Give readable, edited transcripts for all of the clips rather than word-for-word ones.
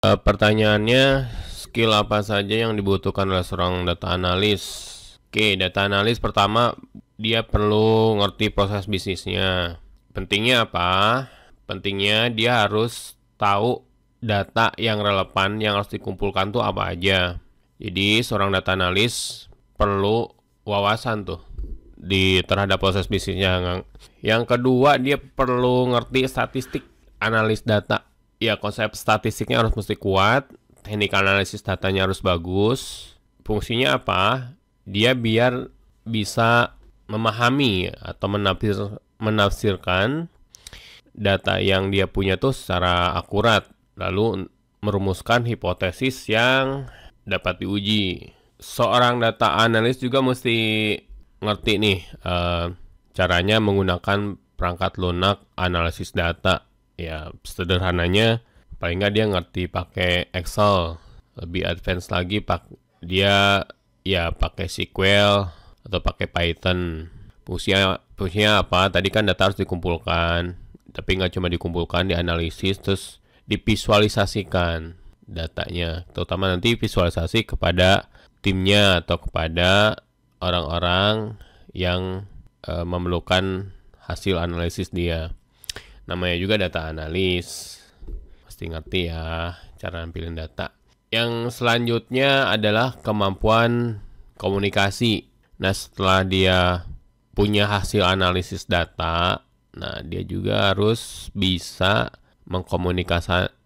Pertanyaannya, skill apa saja yang dibutuhkan oleh seorang data analis? Oke, data analis pertama, dia perlu ngerti proses bisnisnya. Pentingnya apa? Pentingnya dia harus tahu data yang relevan yang harus dikumpulkan tuh apa aja. Jadi seorang data analis perlu wawasan tuh terhadap proses bisnisnya. Yang kedua, dia perlu ngerti statistik, analis data. Ya, konsep statistiknya harus mesti kuat, teknik analisis datanya harus bagus. Fungsinya apa? Dia biar bisa memahami atau menafsirkan data yang dia punya tuh secara akurat, lalu merumuskan hipotesis yang dapat diuji. Seorang data analis juga mesti ngerti nih caranya menggunakan perangkat lunak analisis data. Ya, sederhananya paling nggak dia ngerti pakai Excel. Lebih advance lagi dia ya pakai SQL atau pakai Python. Fungsinya apa? Tadi kan data harus dikumpulkan, tapi nggak cuma dikumpulkan, dianalisis terus divisualisasikan datanya, terutama nanti visualisasi kepada timnya atau kepada orang-orang yang memerlukan hasil analisis dia. Namanya juga data analis. Pasti ngerti ya cara nampilin data. Yang selanjutnya adalah kemampuan komunikasi. Nah, setelah dia punya hasil analisis data, nah dia juga harus bisa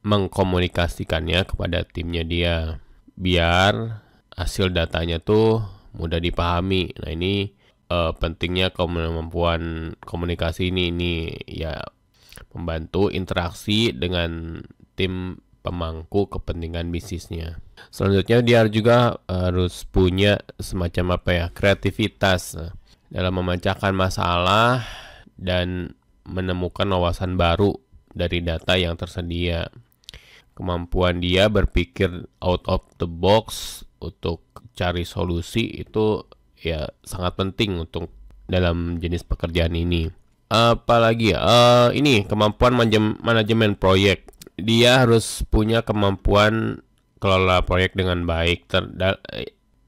mengkomunikasikannya kepada timnya dia, biar hasil datanya tuh mudah dipahami. Nah, ini pentingnya kemampuan komunikasi ini ya, membantu interaksi dengan tim pemangku kepentingan bisnisnya. Selanjutnya dia juga harus punya semacam kreativitas dalam memecahkan masalah dan menemukan wawasan baru dari data yang tersedia. Kemampuan dia berpikir out of the box untuk cari solusi itu ya sangat penting untuk dalam jenis pekerjaan ini. Apalagi ya, ini kemampuan manajemen proyek. Dia harus punya kemampuan kelola proyek dengan baik,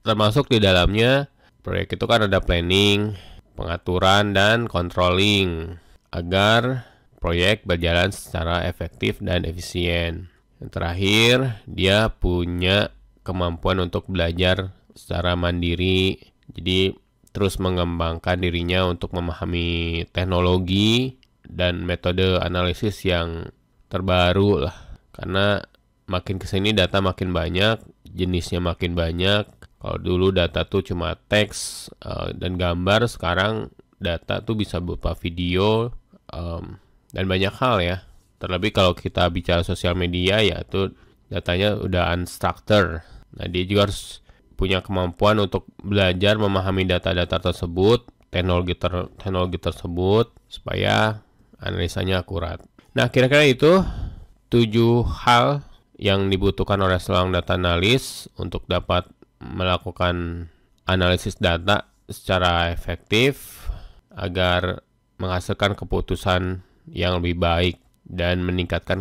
termasuk di dalamnya proyek itu kan ada planning, pengaturan, dan controlling agar proyek berjalan secara efektif dan efisien. Yang terakhir, dia punya kemampuan untuk belajar secara mandiri, jadi terus mengembangkan dirinya untuk memahami teknologi dan metode analisis yang terbaru lah. Karena makin kesini data makin banyak, jenisnya makin banyak. Kalau dulu data tuh cuma teks dan gambar, sekarang data tuh bisa berupa video dan banyak hal ya. Terlebih kalau kita bicara sosial media, ya itu datanya udah unstructured. Nah, dia juga harus punya kemampuan untuk belajar memahami data-data tersebut, teknologi tersebut, supaya analisanya akurat. Nah, kira-kira itu 7 hal yang dibutuhkan oleh seorang data analis untuk dapat melakukan analisis data secara efektif agar menghasilkan keputusan yang lebih baik dan meningkatkan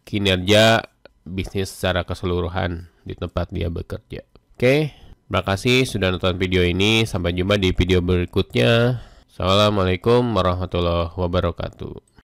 kinerja bisnis secara keseluruhan di tempat dia bekerja. Oke, terima kasih sudah nonton video ini. Sampai jumpa di video berikutnya. Assalamualaikum warahmatullahi wabarakatuh.